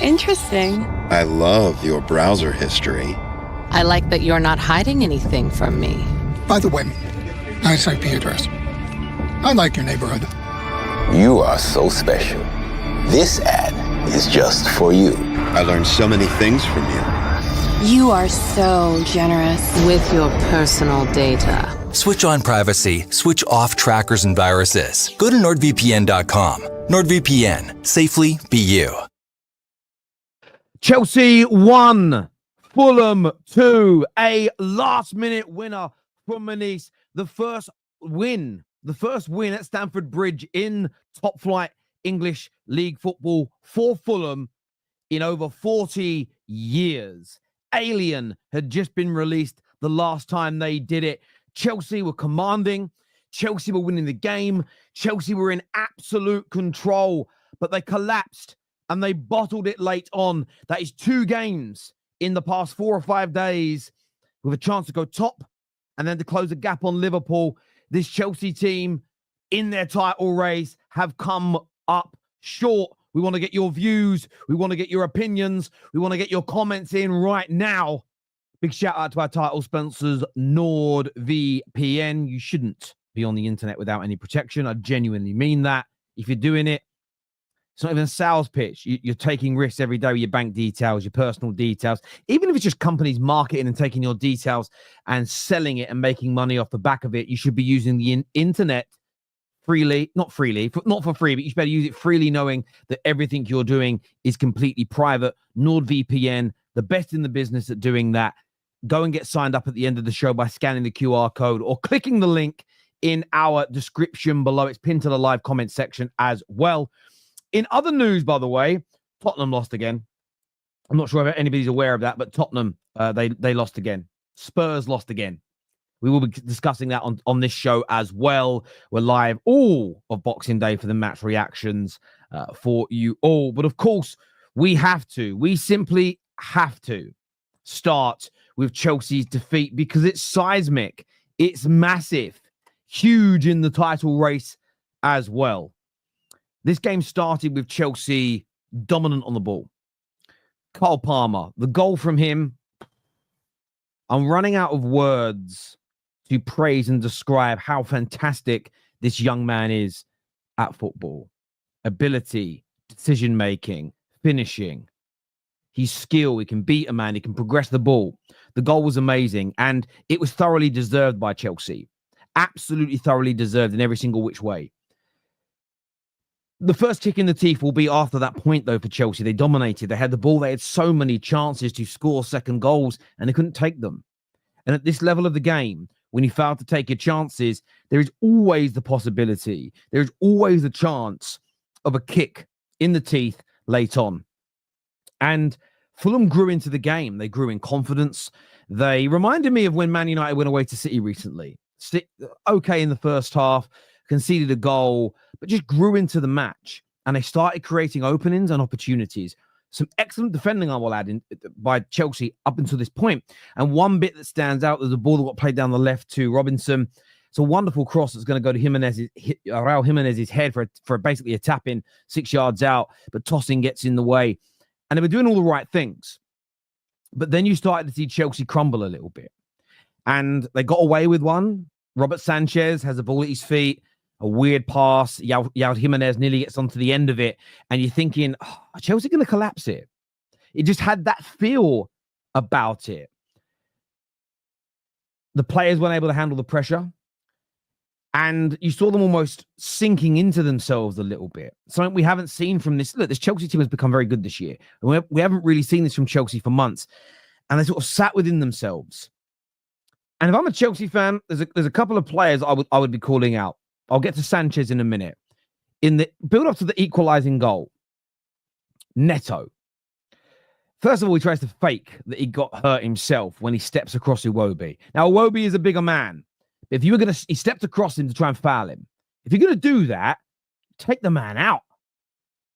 interesting. I love your browser history. I like that you're not hiding anything from me. By the way, nice IP address. I like your neighborhood. You are so special. This ad is just for you. I learned so many things from you. You are so generous with your personal data. Switch on privacy, switch off trackers and viruses. Go to nordvpn.com. NordVPN. Safely be you. Chelsea 1, Fulham 2. A last-minute winner from Muniz. The first win at Stamford Bridge in top-flight English League football for Fulham in over 40 years. Alien had just been released the last time they did it. Chelsea were commanding. Chelsea were winning the game. Chelsea were in absolute control, but they collapsed and they bottled it late on. That is 2 games in the past 4 or 5 days with a chance to go top and then to close a gap on Liverpool. This Chelsea team in their title race have come up short. We want to get your views. We want to get your opinions. We want to get your comments in right now. Big shout out to our title sponsors, NordVPN. You shouldn't be on the internet without any protection. I genuinely mean that. If you're doing it, it's not even a sales pitch. You're taking risks every day with your bank details, your personal details. Even if it's just companies marketing and taking your details and selling it and making money off the back of it, you should be using the internet freely. Not for free, but you should better use it freely, knowing that everything you're doing is completely private. NordVPN, the best in the business at doing that. Go and get signed up at the end of the show by scanning the QR code or clicking the link in our description below. It's pinned to the live comment section as well. In other news, by the way, Tottenham lost again. I'm not sure if anybody's aware of that, but Tottenham, they lost again. Spurs lost again. We will be discussing that on this show as well. We're live all of Boxing Day for the match reactions for you all. But of course, we simply have to start with Chelsea's defeat because it's seismic. It's massive, huge in the title race as well. This game started with Chelsea dominant on the ball. Cole Palmer, the goal from him. I'm running out of words to praise and describe how fantastic this young man is at football. Ability, decision-making, finishing. He's skilled. He can beat a man. He can progress the ball. The goal was amazing, and it was thoroughly deserved by Chelsea. Absolutely thoroughly deserved in every single which way. The first kick in the teeth will be after that point, though, for Chelsea. They dominated. They had the ball. They had so many chances to score second goals, and they couldn't take them. And at this level of the game, when you fail to take your chances, there is always the possibility. There is always the chance of a kick in the teeth late on. And Fulham grew into the game. They grew in confidence. They reminded me of when Man United went away to City recently. Okay in the first half, conceded a goal, but just grew into the match. And they started creating openings and opportunities. Some excellent defending, I will add, by Chelsea up until this point. And one bit that stands out, there's a ball that got played down the left to Robinson. It's a wonderful cross that's going to go to Raul Jimenez's head for basically a tap-in 6 yards out, but tossing gets in the way. And they were doing all the right things. But then you started to see Chelsea crumble a little bit. And they got away with one. Robert Sanchez has a ball at his feet, a weird pass. Raul Jimenez nearly gets onto the end of it. And you're thinking, oh, are Chelsea going to collapse it? It just had that feel about it. The players weren't able to handle the pressure. And you saw them almost sinking into themselves a little bit. Something we haven't seen from this. Look, this Chelsea team has become very good this year. And we haven't really seen this from Chelsea for months. And they sort of sat within themselves. And if I'm a Chelsea fan, there's a couple of players I would be calling out. I'll get to Sanchez in a minute. In the build up to the equalizing goal, Neto. First of all, he tries to fake that he got hurt himself when he steps across Iwobi. Now, Iwobi is a bigger man. If you were he stepped across him to try and foul him. If you're going to do that, take the man out.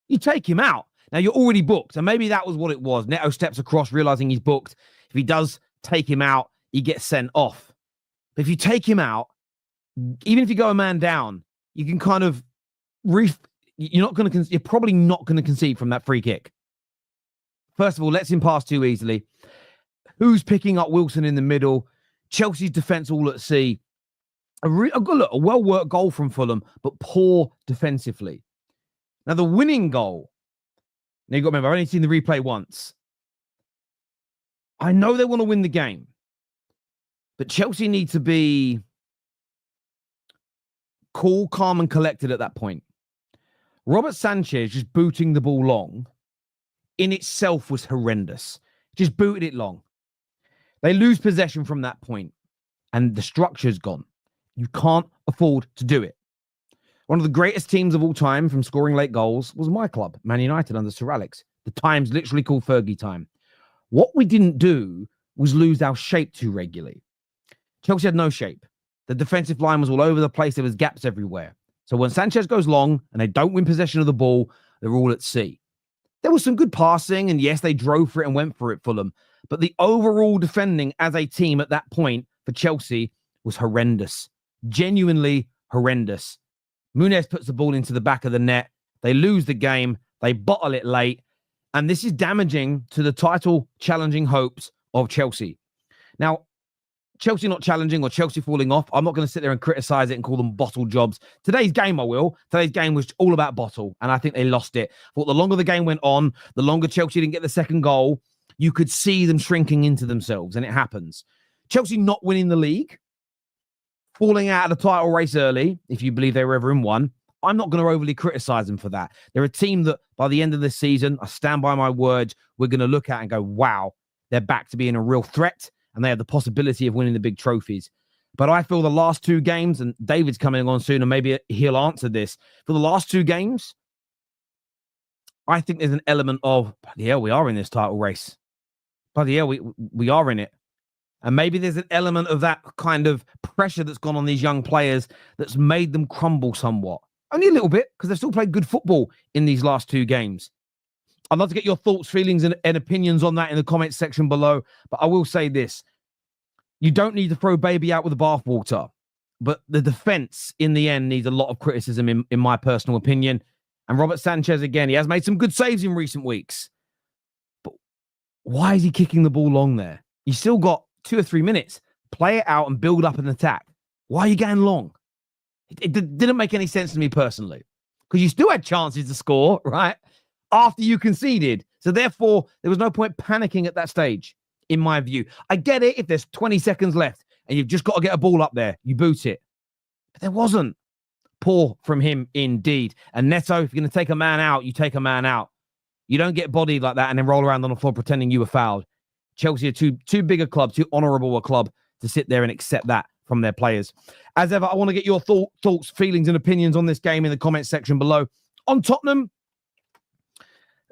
You take him out. Now, you're already booked. And maybe that was what it was. Neto steps across, realizing he's booked. If he does take him out, he gets sent off. But if you take him out, even if you go a man down, you can kind of you're probably not going to concede from that free kick. First of all, lets him pass too easily. Who's picking up Wilson in the middle? Chelsea's defense all at sea. A well-worked goal from Fulham, but poor defensively. Now, the winning goal. Now, you've got to remember, I've only seen the replay once. I know they want to win the game, but Chelsea need to be cool, calm, and collected at that point. Robert Sanchez just booting the ball long in itself was horrendous. Just booted it long. They lose possession from that point, and the structure's gone. You can't afford to do it. One of the greatest teams of all time from scoring late goals was my club, Man United, under Sir Alex. The time's literally called Fergie time. What we didn't do was lose our shape too regularly. Chelsea had no shape. The defensive line was all over the place. There was gaps everywhere. So when Sanchez goes long and they don't win possession of the ball, they're all at sea. There was some good passing, and yes, they drove for it and went for it, Fulham. But the overall defending as a team at that point for Chelsea was horrendous. Genuinely horrendous. Muniz puts the ball into the back of the net. They lose the game. They bottle it late. And this is damaging to the title challenging hopes of Chelsea. Now, Chelsea not challenging or Chelsea falling off, I'm not going to sit there and criticize it and call them bottle jobs. Today's game, I will. Today's game was all about bottle, and I think they lost it. But the longer the game went on, the longer Chelsea didn't get the second goal, you could see them shrinking into themselves, and it happens. Chelsea not winning the league, falling out of the title race early, if you believe they were ever in one, I'm not going to overly criticize them for that. They're a team that by the end of this season, I stand by my words, we're going to look at and go, wow, they're back to being a real threat, and they have the possibility of winning the big trophies. But I feel the last two games, and David's coming on soon, and maybe he'll answer this. For the last two games, I think there's an element of, bloody hell, we are in this title race. Bloody hell, we are in it. And maybe there's an element of that kind of pressure that's gone on these young players that's made them crumble somewhat. Only a little bit, because they've still played good football in these last two games. I'd love to get your thoughts, feelings, and opinions on that in the comments section below. But I will say this. You don't need to throw baby out with the bathwater. But the defense, in the end, needs a lot of criticism, in my personal opinion. And Robert Sanchez, again, he has made some good saves in recent weeks. But why is he kicking the ball long there? You still got 2 or 3 minutes. Play it out and build up an attack. Why are you going long? It didn't make any sense to me personally. Because you still had chances to score, right? After you conceded. So therefore, there was no point panicking at that stage, in my view. I get it if there's 20 seconds left and you've just got to get a ball up there. You boot it. But there wasn't. Poor from him indeed. And Neto, if you're going to take a man out, you take a man out. You don't get bodied like that and then roll around on the floor pretending you were fouled. Chelsea are too big a club, too honourable a club to sit there and accept that from their players. As ever, I want to get your thoughts, feelings, and opinions on this game in the comments section below. On Tottenham,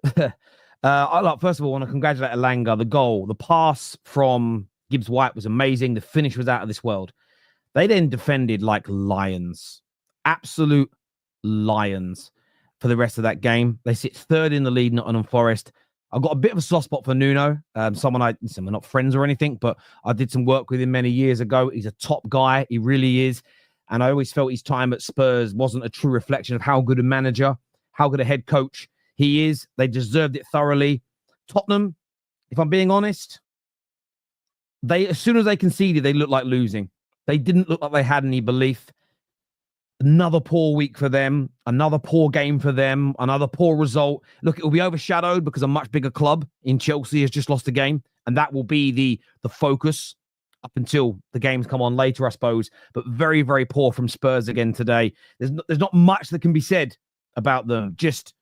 first of all, I want to congratulate Elanga. The goal, the pass from Gibbs White was amazing. The finish was out of this world. They then defended like lions, absolute lions for the rest of that game. They sit third in the lead, Nottingham Forest. I've got a bit of a soft spot for Nuno. We're not friends or anything, but I did some work with him many years ago. He's a top guy. He really is. And I always felt his time at Spurs wasn't a true reflection of how good a manager, how good a head coach he is. They deserved it thoroughly. Tottenham, if I'm being honest, as soon as they conceded, they looked like losing. They didn't look like they had any belief. Another poor week for them, another poor game for them, another poor result. Look, it will be overshadowed because a much bigger club in Chelsea has just lost a game, and that will be the focus up until the games come on later, I suppose. But very, very poor from Spurs again today. There's not much that can be said about them. Just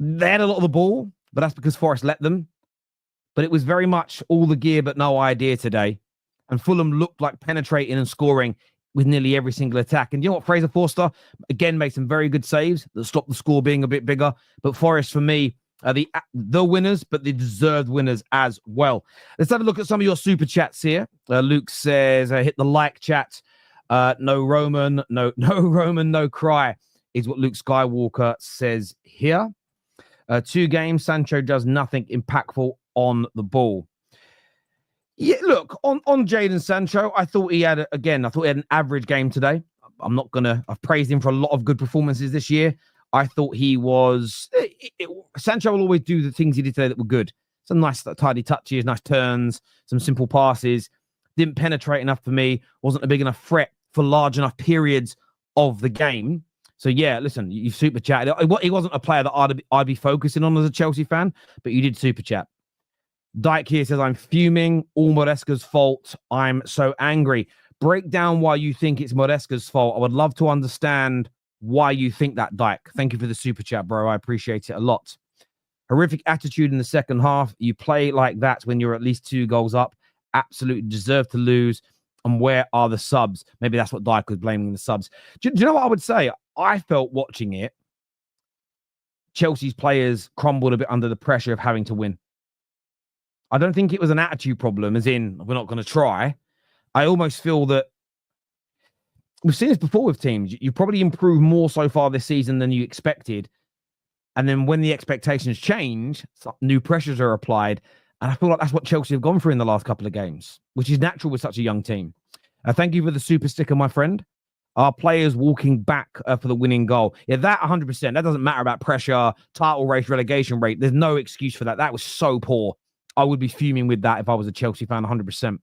they had a lot of the ball, but that's because Forest let them. But it was very much all the gear but no idea today. And Fulham looked like penetrating and scoring with nearly every single attack. And you know what? Fraser Forster, again, made some very good saves that stopped the score being a bit bigger. But Forest, for me, are the winners, but the deserved winners as well. Let's have a look at some of your super chats here. Luke says, hit the like chat. No Roman, no cry, is what Luke Skywalker says here. 2 games, Sancho does nothing impactful on the ball. Yeah, look, on Jadon Sancho, I thought he had an average game today. I've praised him for a lot of good performances this year. I thought he was... Sancho will always do the things he did today that were good. Some nice tidy touches, nice turns, some simple passes. Didn't penetrate enough for me. Wasn't a big enough threat for large enough periods of the game. So, yeah, listen, you super chatted. He wasn't a player that I'd be focusing on as a Chelsea fan, but you did super chat. Dyke here says, I'm fuming. All Maresca's fault. I'm so angry. Break down why you think it's Maresca's fault. I would love to understand why you think that, Dyke. Thank you for the super chat, bro. I appreciate it a lot. Horrific attitude in the second half. You play like that when you're at least 2 goals up. Absolutely deserve to lose. And where are the subs? Maybe that's what Dyke was blaming the subs. Do you know what I would say? I felt watching it, Chelsea's players crumbled a bit under the pressure of having to win. I don't think it was an attitude problem, as in, we're not going to try. I almost feel that we've seen this before with teams. You probably improved more so far this season than you expected. And then when the expectations change, new pressures are applied. And I feel like that's what Chelsea have gone through in the last couple of games, which is natural with such a young team. Thank you for the super sticker, my friend. Our players walking back for the winning goal. Yeah, that 100%. That doesn't matter about pressure, title race, relegation rate. There's no excuse for that. That was so poor. I would be fuming with that if I was a Chelsea fan, 100%.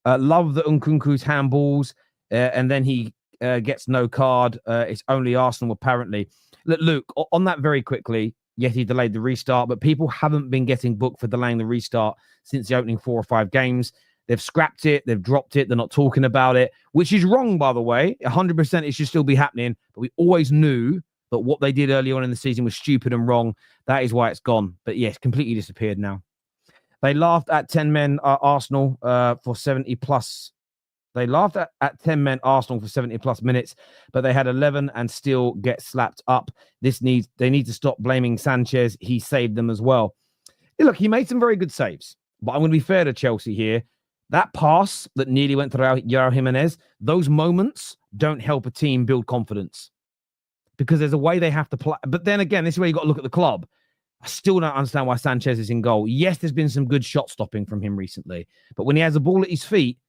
Love the Nkunku's handballs, and then he gets no card. It's only Arsenal, apparently. Luke, on that very quickly, yes, he delayed the restart, but people haven't been getting booked for delaying the restart since the opening 4 or 5 games. They've scrapped it. They've dropped it. They're not talking about it, which is wrong, by the way. 100% it should still be happening, but we always knew that what they did early on in the season was stupid and wrong. That is why it's gone. But yes, completely disappeared now. They laughed at 10 men Arsenal for 70 plus. They laughed at 10 men Arsenal for 70 plus minutes, but they had 11 and still get slapped up. They need to stop blaming Sanchez. He saved them as well. Hey, look, he made some very good saves, but I'm going to be fair to Chelsea here. That pass that nearly went to Raul Jimenez, those moments don't help a team build confidence because there's a way they have to play. But then again, this is where you got to look at the club. I still don't understand why Sanchez is in goal. Yes, there's been some good shot stopping from him recently, but when he has the ball at his feet,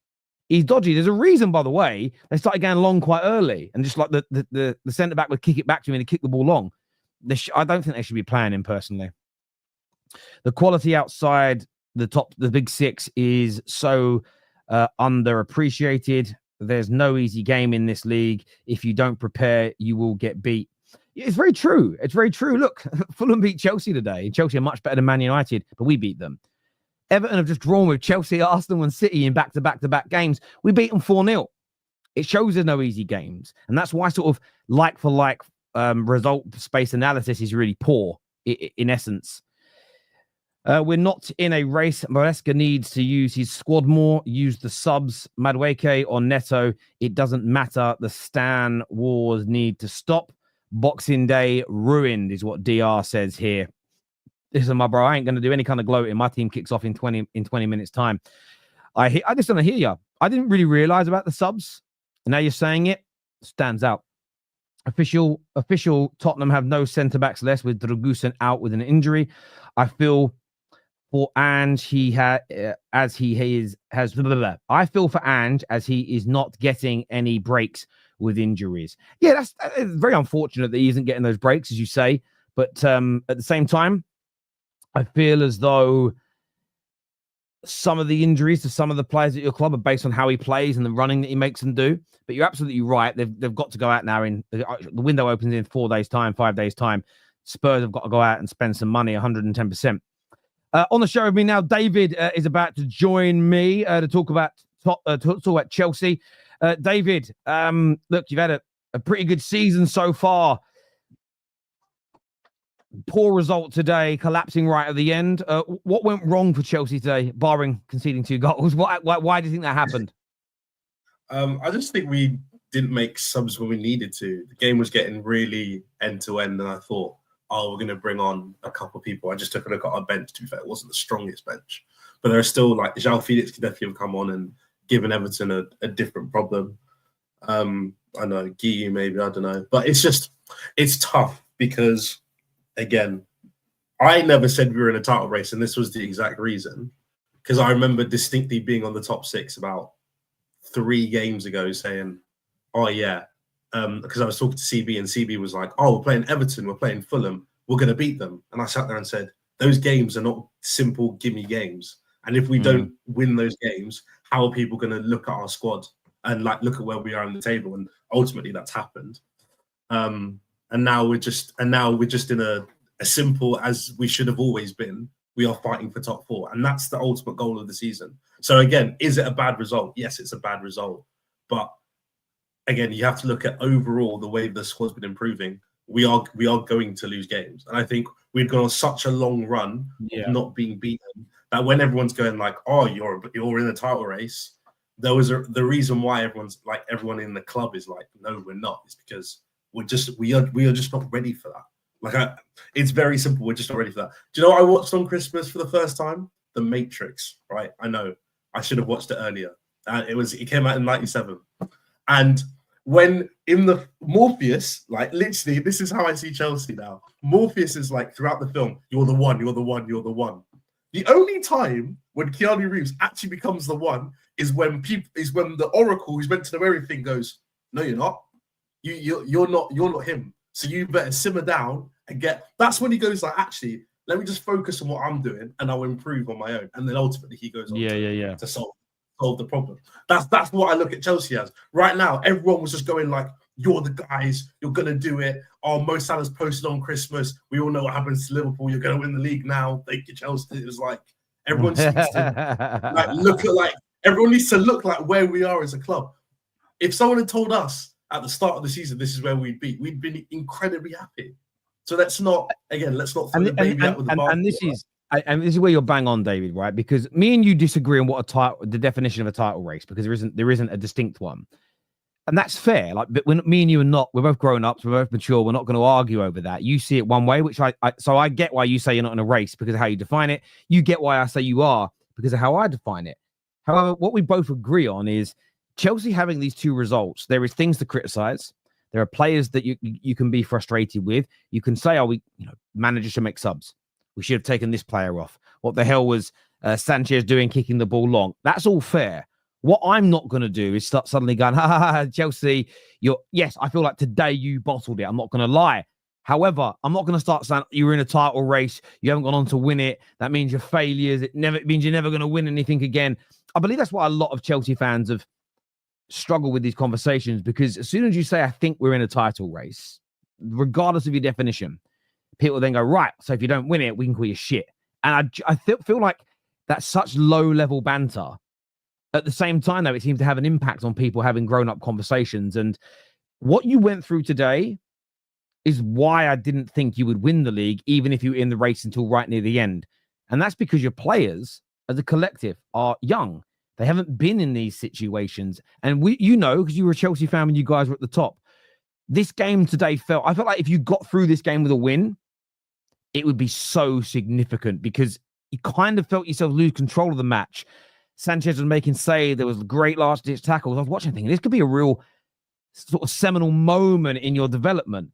he's dodgy. There's a reason, by the way, they started going long quite early, and just like the centre back would kick it back to him and he'd kick the ball long. I don't think they should be playing him personally. The quality outside the big 6 is so underappreciated. There's no easy game in this league. If you don't prepare, you will get beat. It's very true. It's very true. Look, Fulham beat Chelsea today. Chelsea are much better than Man United, but we beat them. Everton have just drawn with Chelsea, Arsenal, and City in back-to-back games. We beat them 4-0. It shows there's no easy games. And that's why sort of like-for-like result space analysis is really poor, in essence. We're not in a race. Maresca needs to use his squad more, use the subs, Madueke or Neto. It doesn't matter. The Stan wars need to stop. Boxing Day ruined is what DR says here. Listen, my bro, I ain't going to do any kind of gloating. My team kicks off in 20 minutes time. I just don't hear you. I didn't really realize about the subs. And now you're saying it. Stands out. Official Tottenham have no centre-backs less with Dragusin out with an injury. I feel for Ange, I feel for Ange as he is not getting any breaks with injuries. Yeah, that's very unfortunate that he isn't getting those breaks, as you say. But at the same time, I feel as though some of the injuries to some of the players at your club are based on how he plays and the running that he makes them do. But you're absolutely right. They've got to go out now. The window opens in 4 days' time, 5 days' time. Spurs have got to go out and spend some money, 110%. On the show with me now, David is about to join me to talk about Chelsea. David, look, you've had a pretty good season so far. Poor result today, collapsing right at the end. What went wrong for Chelsea today, barring conceding 2 goals? Why do you think that happened? I just think we didn't make subs when we needed to. The game was getting really end-to-end, and I thought, we're going to bring on a couple of people. I just took a look at our bench. To be fair, it wasn't the strongest bench. But there are still, like, João Felix could definitely have come on and given Everton a different problem. I know, Guiu maybe, I don't know. But it's tough because, again, I never said we were in a title race, and this was the exact reason. Because I remember distinctly being on the top 6 about 3 games ago saying, oh, yeah, because I was talking to CB, and CB was like, "Oh, we're playing Everton, we're playing Fulham, we're going to beat them." And I sat there and said, "Those games are not simple gimme games. And if we don't win those games, how are people going to look at our squad and like look at where we are in the table?" And ultimately, that's happened. And now we're just in a simple as we should have always been. We are fighting for top 4, and that's the ultimate goal of the season. So again, is it a bad result? Yes, it's a bad result, but again, you have to look at overall the way the squad's been improving. We are going to lose games, and I think we've gone on such a long run of not being beaten that when everyone's going like, "Oh, you're in the title race," the reason why everyone in the club is like, "No, we're not," is because we are just not ready for that. Like, it's very simple. We're just not ready for that. Do you know what I watched on Christmas for the first time? The Matrix. Right? I know I should have watched it earlier. It came out in '97, and when in the Morpheus, like literally, this is how I see Chelsea now. Morpheus is like throughout the film, "You're the one, you're the one, you're the one." The only time when Keanu Reeves actually becomes the one is when the Oracle who's meant to know everything goes, "No, you're not. You're not him. So you better simmer down and get." That's when he goes like, "Actually, let me just focus on what I'm doing and I'll improve on my own." And then ultimately he goes on to solve the problem. That's what I look at Chelsea as. Right now, everyone was just going like, "You're the guys, you're gonna do it." Oh, Mo Salah's posted on Christmas. We all know what happens to Liverpool. You're gonna win the league now. Thank you, Chelsea. It was like everyone needs to everyone needs to look like where we are as a club. If someone had told us at the start of the season this is where we'd been incredibly happy. So let's not throw the baby out with the bathwater. And this is where you're bang on, David, right? Because me and you disagree on the definition of a title race, because there isn't a distinct one. And that's fair. Like, but when me and you we're both grown ups, we're both mature. We're not going to argue over that. You see it one way, which so I get why you say you're not in a race because of how you define it. You get why I say you are because of how I define it. However, what we both agree on is Chelsea having these 2 results. There is things to criticize. There are players that you can be frustrated with. You can say, "Oh, managers should make subs. We should have taken this player off. What the hell was Sanchez doing kicking the ball long?" That's all fair. What I'm not going to do is start suddenly going, "Ha, Chelsea, yes, I feel like today you bottled it." I'm not going to lie. However, I'm not going to start saying you're in a title race, you haven't gone on to win it. That means you're failures. It means you're never going to win anything again. I believe that's why a lot of Chelsea fans have struggled with these conversations, because as soon as you say, "I think we're in a title race," regardless of your definition, people then go, "Right, so if you don't win it, we can call you shit." And I feel like that's such low-level banter. At the same time, though, it seems to have an impact on people having grown-up conversations. And what you went through today is why I didn't think you would win the league, even if you were in the race until right near the end. And that's because your players, as a collective, are young. They haven't been in these situations. And because you were a Chelsea fan when you guys were at the top, this game today I felt like if you got through this game with a win, it would be so significant, because you kind of felt yourself lose control of the match. Sanchez was making saves. There was great last-ditch tackles. I was watching thinking, this could be a real sort of seminal moment in your development.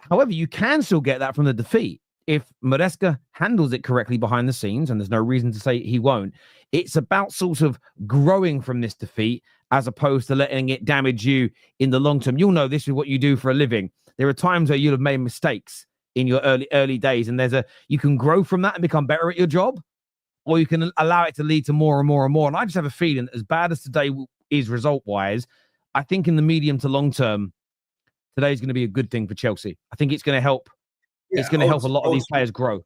However, you can still get that from the defeat. If Maresca handles it correctly behind the scenes, and there's no reason to say he won't, it's about sort of growing from this defeat as opposed to letting it damage you in the long term. You'll know this is what you do for a living. There are times where you'll have made mistakes in your early days, and you can grow from that and become better at your job, or you can allow it to lead to more and more and more. And I just have a feeling, as bad as today is result-wise, I think in the medium to long term, today is going to be a good thing for Chelsea. I think it's going to help. It's going to help a lot of these players grow.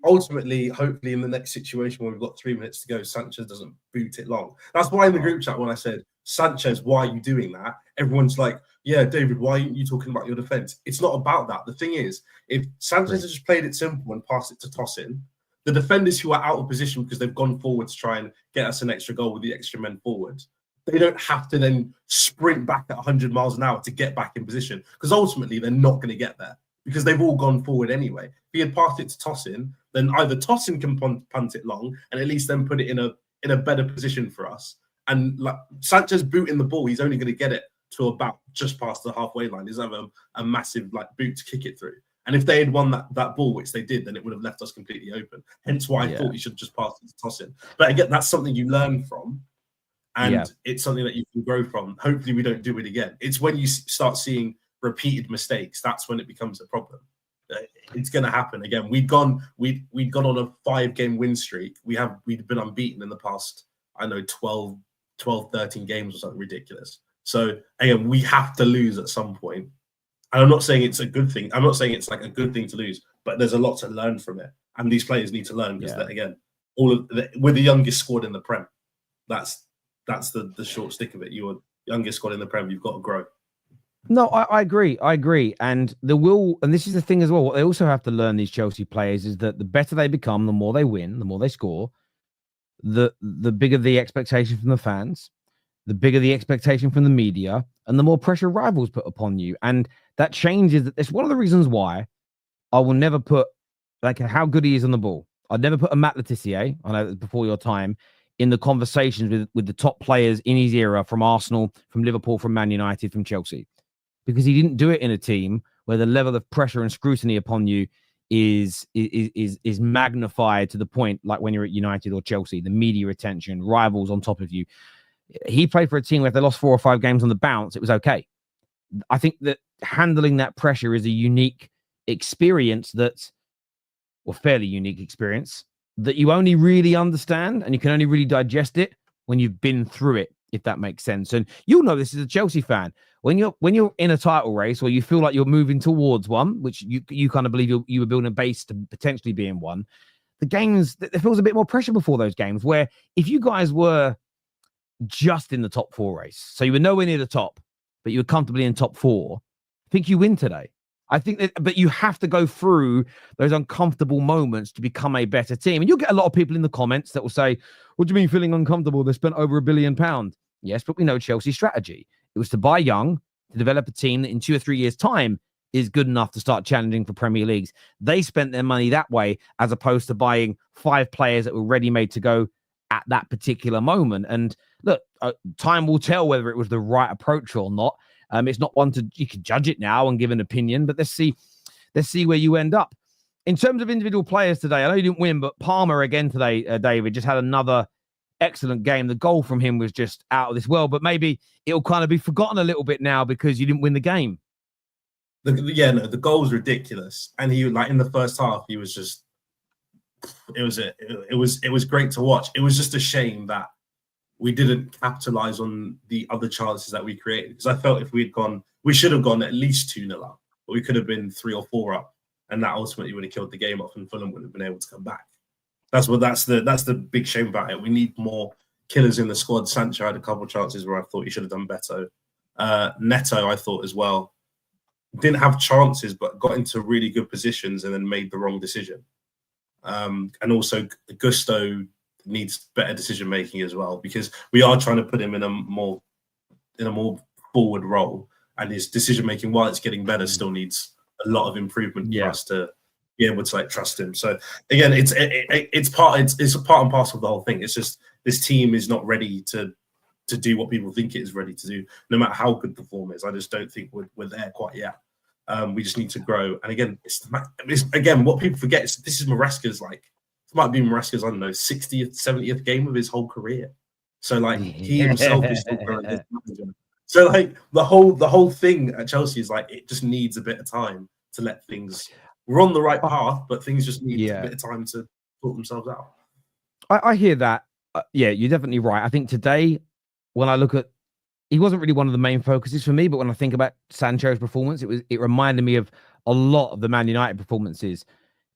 Ultimately, hopefully in the next situation where we've got 3 minutes to go, Sanchez doesn't boot it long. That's why in the group chat when I said, "Sanchez, why are you doing that?" everyone's like, "Yeah, David, why aren't you talking about your defense?" It's not about that. The thing is, if Sanchez has just played it simple and passed it to Tosin, the defenders who are out of position because they've gone forward to try and get us an extra goal with the extra men forward, they don't have to then sprint back at 100 miles an hour to get back in position, because ultimately they're not going to get there because they've all gone forward anyway. If he had passed it to Tosin, then either Tosin can punt it long and at least then put it in a better position for us. And like Sanchez booting the ball, he's only going to get it to about just past the halfway line. He's have a massive boot to kick it through. And if they had won that ball, which they did, then it would have left us completely open. Hence why I thought you should just pass it to Tosin. But again, that's something you learn from. And it's something that you can grow from. Hopefully we don't do it again. It's when you start seeing repeated mistakes, that's when it becomes a problem. It's going to happen again. We'd gone on a 5-game win streak. We'd been unbeaten in the past, I know, 12, 13 games or something ridiculous. So again, we have to lose at some point. And I'm not saying it's a good thing. I'm not saying it's like a good thing to lose, but there's a lot to learn from it. And these players need to learn because again, we're the youngest squad in the Prem. That's the short stick of it. You're youngest squad in the Prem. You've got to grow. No, I agree. And and this is the thing as well. What they also have to learn, these Chelsea players, is that the better they become, the more they win, the more they score, the bigger the expectation from the fans, the bigger the expectation from the media, and the more pressure rivals put upon you. And that changes. It's one of the reasons why I will never put, like, how good he is on the ball. I'd never put a Matt Letizia, I know that's before your time, in the conversations with the top players in his era from Arsenal, from Liverpool, from Man United, from Chelsea, because he didn't do it in a team where the level of pressure and scrutiny upon you is magnified to the point, like when you're at United or Chelsea, the media attention, rivals on top of you. He played for a team where if they lost 4 or 5 games on the bounce, it was okay. I think that handling that pressure is a unique experience fairly unique experience that you only really understand, and you can only really digest it when you've been through it, if that makes sense. And you'll know this as a Chelsea fan. When you're in a title race or you feel like you're moving towards one, which you kind of believe you were building a base to potentially be in one, the games, there feels a bit more pressure before those games, where if you guys were just in the top 4 race, so you were nowhere near the top, but you were comfortably in top 4, I think you win today. I think that, but you have to go through those uncomfortable moments to become a better team. And you'll get a lot of people in the comments that will say, what do you mean feeling uncomfortable? They spent over £1 billion. Yes, but we know Chelsea's strategy. It was to buy young, to develop a team that in 2 or 3 years' time is good enough to start challenging for Premier Leagues. They spent their money that way, as opposed to buying 5 players that were ready-made to go at that particular moment. And look, time will tell whether it was the right approach or not. It's not one you can judge it now and give an opinion, but let's see where you end up. In terms of individual players today, I know you didn't win, but Plamer again today, David, just had another excellent game. The goal from him was just out of this world, but maybe it'll kind of be forgotten a little bit now because you didn't win the game. The goal was ridiculous, and he, like, in the first half, he was just, it was great to watch. It was just a shame that we didn't capitalize on the other chances that we created, because I felt if we should have gone at least 2-0 up, but we could have been 3 or 4 up, and that ultimately would have killed the game off, and Fulham would have been able to come back. That's the big shame about it. We need more killers in the squad. Sancho had a couple of chances where I thought he should have done better. Neto, I thought as well, didn't have chances, but got into really good positions and then made the wrong decision. And also Gusto needs better decision making as well, because we are trying to put him in a more forward role, and his decision making, while it's getting better, still needs a lot of improvement for us to be able to, like, trust him. So again, it's part and parcel of the whole thing. It's just this team is not ready to do what people think it is ready to do, no matter how good the form is. I just don't think we're there quite yet. We just need to grow. And again, it's what people forget is this is Maresca's, like, it might be Maresca's, I don't know, 60th, 70th game of his whole career. So, like, he himself is still growing as manager. So, like, the whole thing at Chelsea is, like, it just needs a bit of time to let things. We're on the right path, but things just need a bit of time to sort themselves out. I hear that. Yeah, you're definitely right. I think today, when I look at, he wasn't really one of the main focuses for me, but when I think about Sancho's performance, it reminded me of a lot of the Man United performances.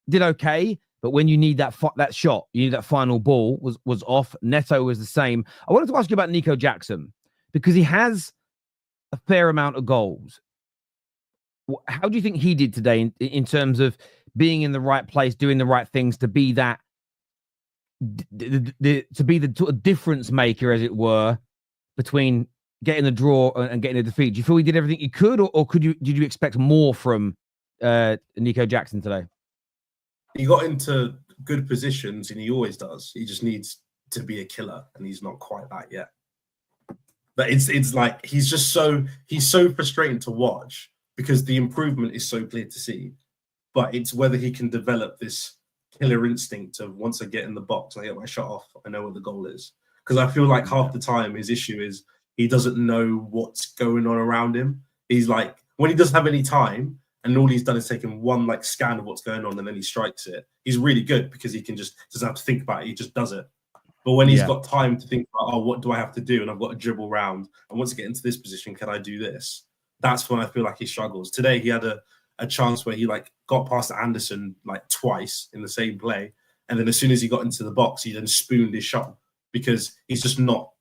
Did okay, but when you need that shot, you need that final ball, was off. Neto was the same. I wanted to ask you about Nico Jackson, because he has a fair amount of goals. How do you think he did today in terms of being in the right place, doing the right things to be that, to be the sort of difference maker, as it were, between getting the draw and getting a defeat? Do you feel he did everything he could, or did you expect more from Nico Jackson today? He got into good positions, and he always does. He just needs to be a killer, and he's not quite that yet. But it's like he's so frustrating to watch, because the improvement is so clear to see. But it's whether he can develop this killer instinct of, once I get in the box, I get my shot off, I know where the goal is. because I feel like half the time his issue is he doesn't know what's going on around him. He's like, when he doesn't have any time and all he's done is taken one like scan of what's going on and then he strikes it, he's really good because he can just doesn't have to think about it. He just does it. But when he's got time to think about, oh, what do I have to do? And I've got to dribble round. And once I get into this position, can I do this? That's when I feel like he struggles. Today, he had a chance where he like got past Anderson like twice in the same play. And then as soon as he got into the box, he then spooned his shot because he's just not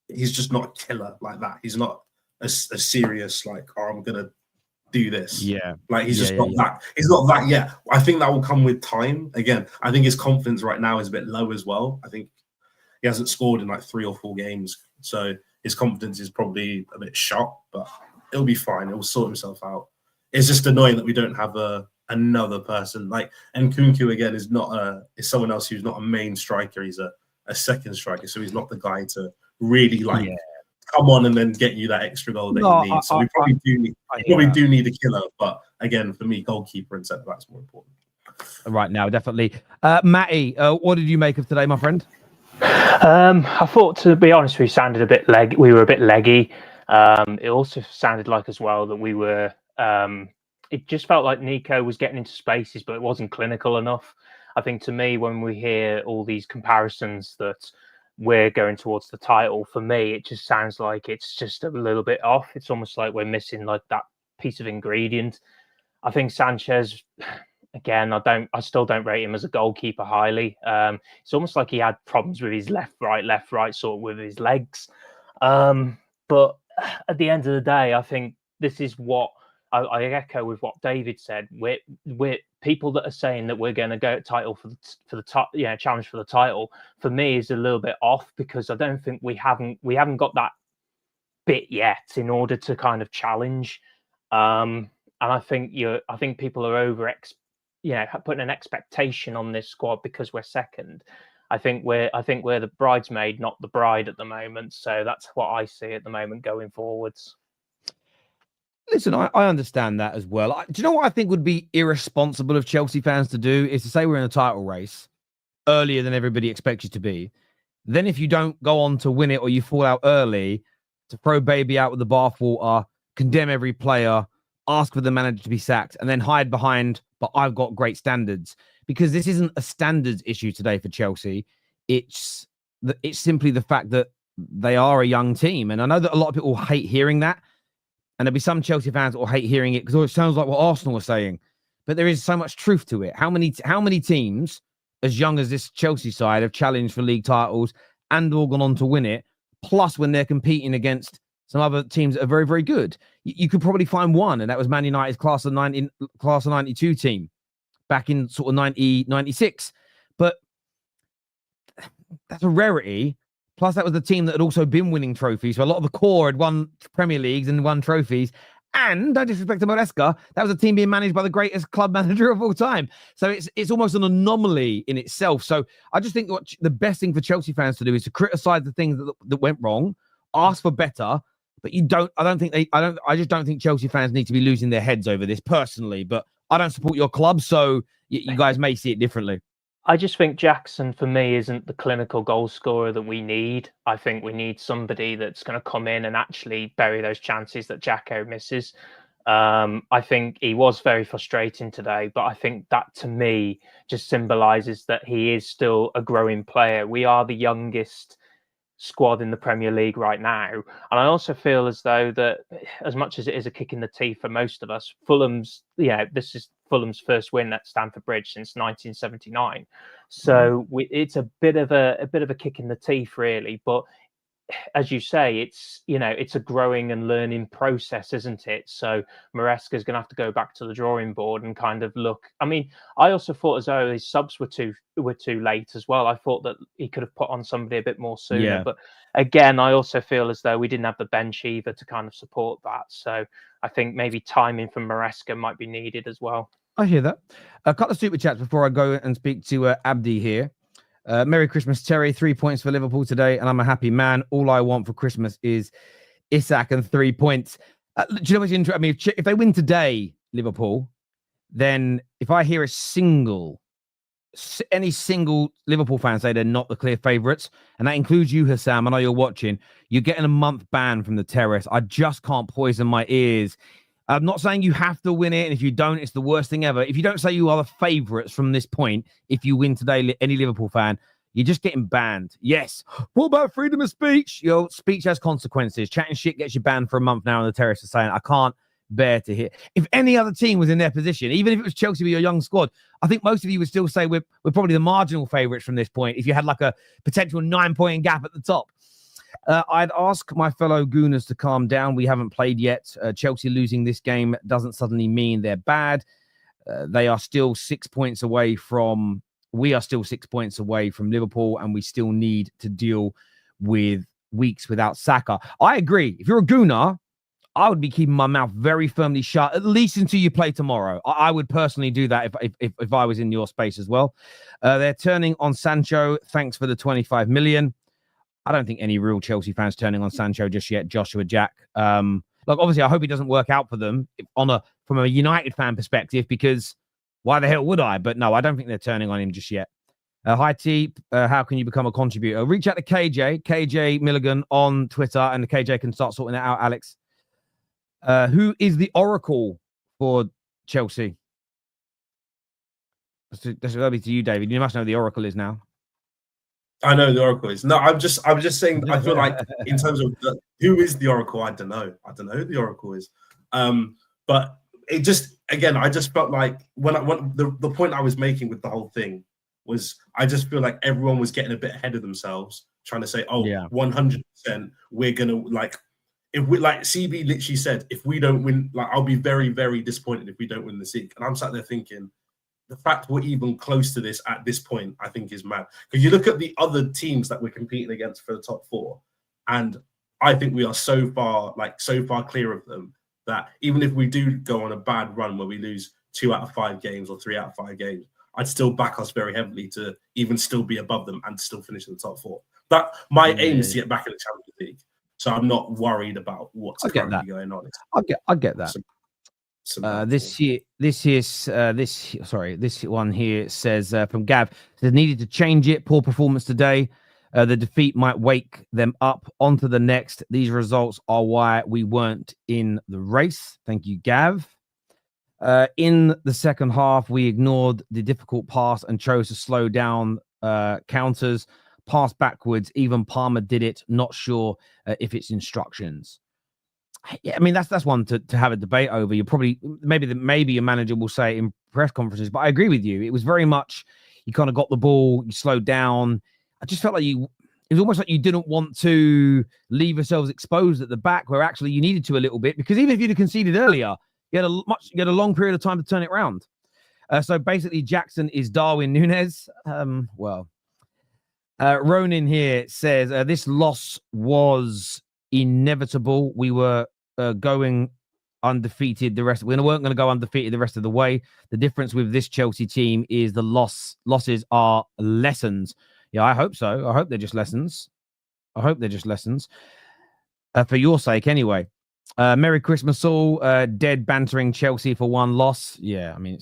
a killer like that. He's not a serious, like, oh, I'm going to do this. Yeah. Like he's just not that. He's not that yet. I think that will come with time. Again, I think his confidence right now is a bit low as well. I think he hasn't scored in like 3 or 4 games. So his confidence is probably a bit shot, but it'll be fine. It will sort himself out. It's just annoying that we don't have another person. Like, and Nkunku again is someone else who's not a main striker. He's a second striker. So he's not the guy to really like come on and then get you that extra goal that you need. So we probably do need a killer. But again, for me, goalkeeper and centre back's more important. Right now, definitely. Matti, what did you make of today, my friend? I thought, to be honest, we sounded a bit we were a bit leggy. It also sounded like as well that we were. It just felt like Nico was getting into spaces, but it wasn't clinical enough. I think to me, when we hear all these comparisons that we're going towards the title, for me, it just sounds like it's just a little bit off. It's almost like we're missing like that piece of ingredient. I think Sanchez. Again, I still don't rate him as a goalkeeper highly. It's almost like he had problems with his left, right, sort of with his legs. But at the end of the day, I think this is what I echo with what David said. We're people that are saying that we're going to go title for the top, challenge for the title. For me, is a little bit off because I don't think we haven't got that bit yet in order to kind of challenge. And I think people are putting an expectation on this squad because we're second. I think we're the bridesmaid, not the bride at the moment. So that's what I see at the moment going forwards. Listen, I understand that as well. Do you know what I think would be irresponsible of Chelsea fans to do is to say we're in a title race earlier than everybody expects you to be. Then if you don't go on to win it or you fall out early, to throw baby out with the bathwater, condemn every player, ask for the manager to be sacked, and then hide behind, but I've got great standards. Because this isn't a standards issue today for Chelsea. It's simply the fact that they are a young team. And I know that a lot of people hate hearing that. And there'll be some Chelsea fans that will hate hearing it because it sounds like what Arsenal were saying. But there is so much truth to it. How many teams as young as this Chelsea side have challenged for league titles and all gone on to win it? Plus, when they're competing against some other teams that are very, very good. You could probably find one, and that was Man United's class of 92 team back in sort of 96. But that's a rarity. Plus, that was the team that had also been winning trophies. So a lot of the core had won Premier Leagues and won trophies. And, don't disrespect to Maresca, that was a team being managed by the greatest club manager of all time. So it's almost an anomaly in itself. So I just think what the best thing for Chelsea fans to do is to criticize the things that went wrong, ask for better. But I just don't think Chelsea fans need to be losing their heads over this personally. But I don't support your club, so you guys may see it differently. I just think Jackson, for me, isn't the clinical goal scorer that we need. I think we need somebody that's going to come in and actually bury those chances that Jacko misses. I think he was very frustrating today, but I think that, to me, just symbolises that he is still a growing player. We are the youngest squad in the Premier League right now. And I also feel as though that, as much as it is a kick in the teeth for most of us, this is Fulham's first win at Stamford Bridge since 1979. So it's a bit of a kick in the teeth, really. But as you say, it's a growing and learning process, isn't it? So Maresca is going to have to go back to the drawing board and kind of look. I mean, I also thought as though his subs were too late as well. I thought that he could have put on somebody a bit more sooner. Yeah. But again, I also feel as though we didn't have the bench either to kind of support that. So I think maybe timing from Maresca might be needed as well. I hear that. A couple of super chats before I go and speak to ABdi here. Merry Christmas, Terry. 3 points for Liverpool today, and I'm a happy man. All I want for Christmas is Isak and 3 points. Do you know what's interesting? I mean, if they win today, Liverpool, then if I hear a single any single Liverpool fan say they're not the clear favourites, and that includes you, Hassam. I know you're watching. You're getting a month ban from the Terrace. I just can't poison my ears. I'm not saying you have to win it, and if you don't, it's the worst thing ever. If you don't say you are the favourites from this point, if you win today, any Liverpool fan, you're just getting banned. Yes. What about freedom of speech? Your speech has consequences. Chatting shit gets you banned for a month now on the Terrace for saying, I can't bear to hear. If any other team was in their position, even if it was Chelsea with your young squad, I think most of you would still say we're probably the marginal favourites from this point if you had like a potential 9-point gap at the top. I'd ask my fellow Gooners to calm down. We haven't played yet. Chelsea losing this game doesn't suddenly mean they're bad. They are still 6 points away from... We are still 6 points away from Liverpool, and we still need to deal with weeks without Saka. I agree. If you're a Gooner, I would be keeping my mouth very firmly shut, at least until you play tomorrow. I would personally do that if I was in your space as well. They're turning on Sancho. Thanks for the 25 million. I don't think any real Chelsea fans turning on Sancho just yet. Joshua Jack. Look, obviously, I hope he doesn't work out for them from a United fan perspective, because why the hell would I? But no, I don't think they're turning on him just yet. Hi, T. How can you become a contributor? Reach out to KJ Milligan on Twitter, and the KJ can start sorting that out, Alex. Who is the Oracle for Chelsea? That's going to you, David. You must know who the Oracle is now. I know the Oracle is. No, I'm just saying. I feel like in terms of who is the Oracle, I don't know. I don't know who the Oracle is. But it just, again, I just felt like when the point I was making with the whole thing was, I just feel like everyone was getting a bit ahead of themselves, trying to say, oh, yeah, 100%, we're gonna if we, like CB literally said, if we don't win, like, I'll be very, very disappointed if we don't win the league. And I'm sat there thinking, the fact we're even close to this at this point, I think is mad. Because you look at the other teams that we're competing against for the top four, and I think we are so far clear of them that even if we do go on a bad run where we lose 2 out of 5 games or 3 out of 5 games, I'd still back us very heavily to even still be above them and still finish in the top 4. That my aim is to get back in the Champions League. So I'm not worried about what's currently going on. I get that. This one here says from Gav, says needed to change it. Poor performance today. The defeat might wake them up onto the next. These results are why we weren't in the race. Thank you, Gav. In the second half, we ignored the difficult pass and chose to slow down counters. Pass backwards. Even Palmer did it. Not sure if it's instructions. Yeah, I mean that's one to have a debate over. You probably maybe your manager will say in press conferences, but I agree with you. It was very much you kind of got the ball, you slowed down. I just felt like it was almost like you didn't want to leave yourselves exposed at the back, where actually you needed to a little bit, because even if you'd have conceded earlier, you had a long period of time to turn it around. So basically, Jackson is Darwin Núñez. Ronan here says this loss was inevitable. We were going undefeated. We weren't going to go undefeated the rest of the way. The difference with this Chelsea team is the losses are lessons. Yeah, I hope so. I hope they're just lessons. For your sake, anyway. Merry Christmas, all. Dead bantering Chelsea for one loss. Yeah, I mean,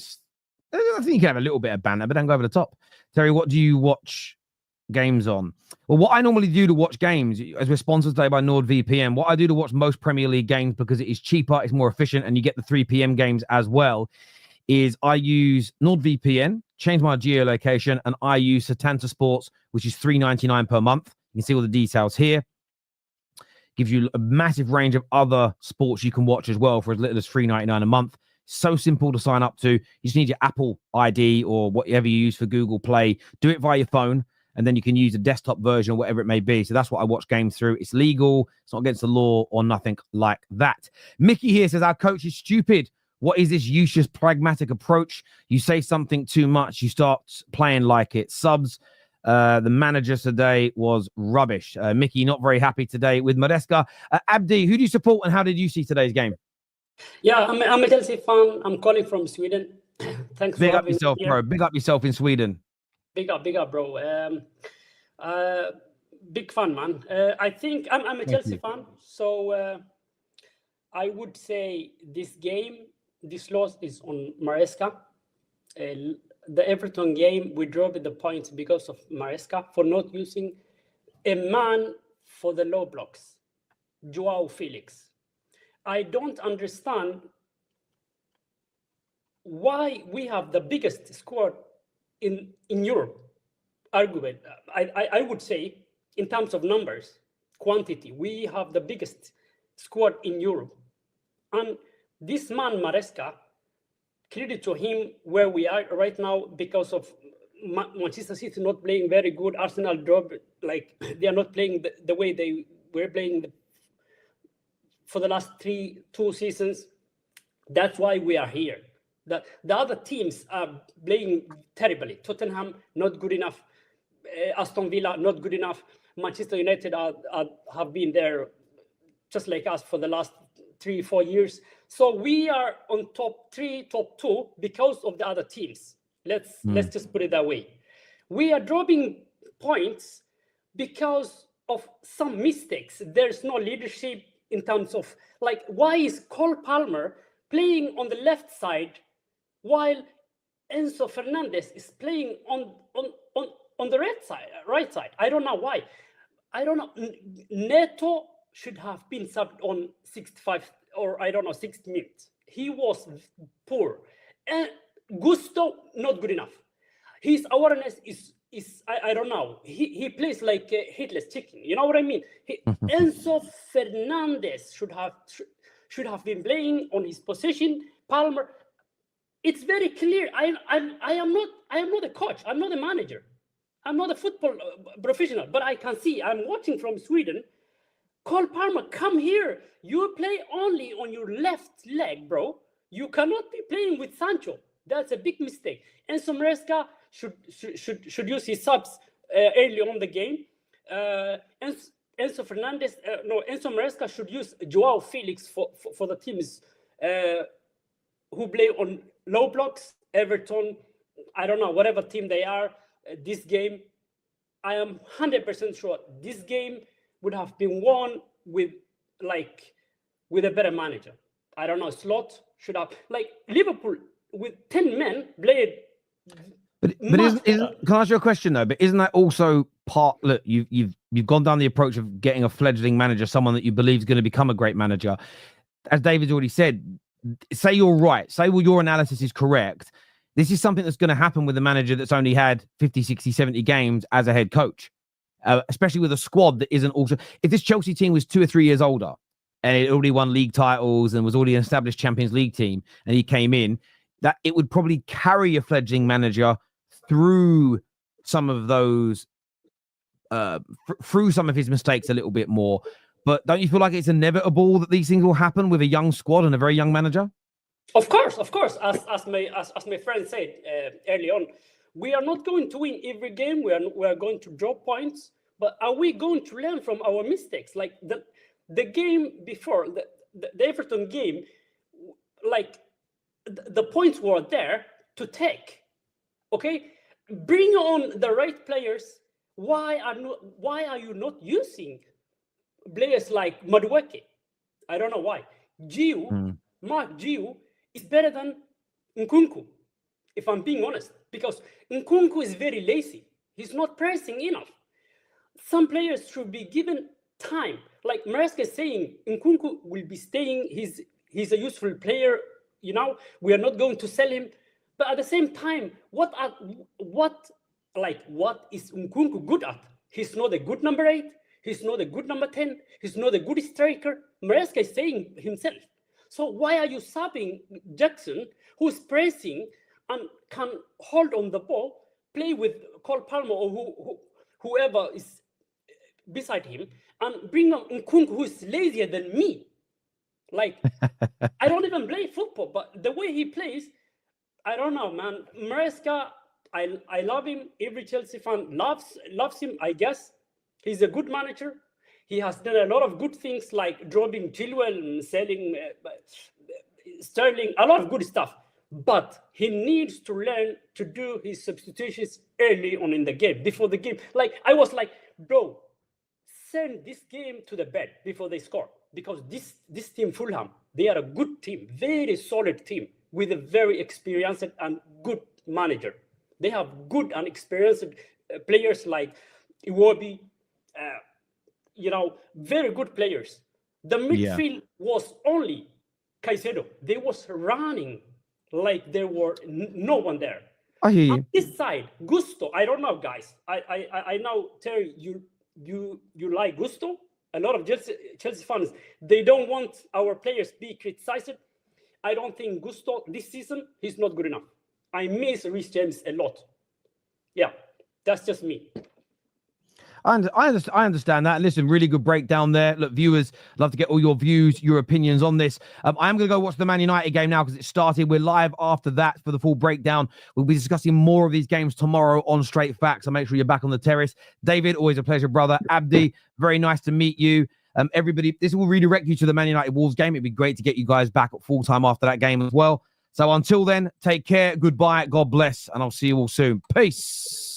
I think you can have a little bit of banter, but don't go over the top. Terry, what do you watch games on? Well, what I normally do to watch games, as we're sponsored today by NordVPN, what I do to watch most Premier League games, because it is cheaper, it's more efficient, and you get the 3 p.m. games as well, is I use NordVPN, change my geolocation, and I use Setanta Sports, which is $3.99 per month. You can see all the details here. Gives you a massive range of other sports you can watch as well for as little as $3.99 a month. So simple to sign up to. You just need your Apple ID or whatever you use for Google Play. Do it via your phone, and then you can use a desktop version or whatever it may be. So that's what I watch games through. It's legal. It's not against the law or nothing like that. Mickey here says, our coach is stupid. What is this useless pragmatic approach? You say something too much, you start playing like it. Subs, the manager today was rubbish. Mickey, not very happy today with Maresca. ABdi, who do you support and how did you see today's game? Yeah, I'm a Chelsea fan. I'm calling from Sweden. Thanks for having me here. Bro. Big up yourself in Sweden. Big up, bro. Big fan, man. I think I'm a Chelsea fan, so I would say this loss is on Maresca. the Everton game, we dropped the points because of Maresca for not using a man for the low blocks, Joao Felix. I don't understand why we have the biggest squad in Europe. Arguably, I would say, in terms of numbers, quantity, we have the biggest squad in Europe. And this man, Maresca, credit to him where we are right now because of Manchester City not playing very good. Arsenal drop, like they are not playing the way they were playing for the last 2 seasons. That's why we are here. The other teams are playing terribly. Tottenham, not good enough. Aston Villa, not good enough. Manchester United have been there just like us for the last 3-4 years. So we are on top 3, top 2 because of the other teams. Let's just put it that way. We are dropping points because of some mistakes. There's no leadership in terms of, like, why is Cole Palmer playing on the left side while Enzo Fernandez is playing on the right side? I don't know why. I don't know. Neto should have been subbed on 65 or 60 minutes. He was poor. And Gusto, not good enough. His awareness is I don't know. He plays like a headless chicken. You know what I mean? Enzo Fernandez should have been playing on his position. Palmer. It's very clear. I am not a coach. I'm not a manager. I'm not a football professional. But I can see. I'm watching from Sweden. Cole Palmer, come here. You play only on your left leg, bro. You cannot be playing with Sancho. That's a big mistake. Enzo Maresca should use his subs early on the game. Enzo Maresca should use Joao Felix for the teams who play on low blocks. Everton, I don't know, whatever team they are. This game, I am 100% sure this game would have been won with a better manager. I don't know, Slot should have, like, Liverpool with 10 men played. But can I ask you a question though? But isn't that also part? Look, you've gone down the approach of getting a fledgling manager, someone that you believe is going to become a great manager. As David's already said, say you're right. Say your analysis is correct. This is something that's going to happen with a manager that's only had 50, 60, 70 games as a head coach, especially with a squad that isn't also. If this Chelsea team was 2 or 3 years older and it already won league titles and was already an established Champions League team, and he came in, that it would probably carry a fledgling manager through some of those, through some of his mistakes a little bit more. But don't you feel like it's inevitable that these things will happen with a young squad and a very young manager? Of course. As my friend said early on, we are not going to win every game. We are going to drop points. But are we going to learn from our mistakes? Like the game before, the Everton game, like the points were there to take. Okay, bring on the right players. Why are you not using players like Madueke? I don't know why. Mark Gio is better than Nkunku, if I'm being honest, because Nkunku is very lazy. He's not pressing enough. Some players should be given time. Like Maresca is saying, Nkunku will be staying. He's a useful player. You know, we are not going to sell him. But at the same time, what is Nkunku good at? He's not a good number 8. He's not a good number 10. He's not a good striker. Maresca is saying himself. So why are you subbing Jackson, who's pressing and can hold on the ball, play with Cole Palmer or whoever is beside him, and bring on Nkunku, who's lazier than me? Like, I don't even play football, but the way he plays, I don't know, man. Maresca, I love him. Every Chelsea fan loves him, I guess. He's a good manager. He has done a lot of good things like dropping Chilwell and selling Sterling, a lot of good stuff. But he needs to learn to do his substitutions early on in the game, before the game. Like, I was like, bro, send this game to the bed before they score. Because this team, Fulham, they are a good team, very solid team with a very experienced and good manager. They have good and experienced players like Iwobi, very good players. The midfield was only Caicedo. They was running like there were no one there. I hear you. On this side, Gusto. I don't know, guys. I know, Terry, you like Gusto. A lot of Chelsea fans, they don't want our players be criticized. I don't think Gusto this season, he's not good enough. I miss Reece James a lot. Yeah, that's just me. I understand that. Listen, really good breakdown there. Look, viewers, love to get all your views, your opinions on this. I am going to go watch the Man United game now because it started. We're live after that for the full breakdown. We'll be discussing more of these games tomorrow on Straight Facts. So make sure you're back on the terrace. David, always a pleasure, brother. ABdi, very nice to meet you. Everybody, this will redirect you to the Man United Wolves game. It'd be great to get you guys back at full time after that game as well. So until then, take care. Goodbye. God bless. And I'll see you all soon. Peace.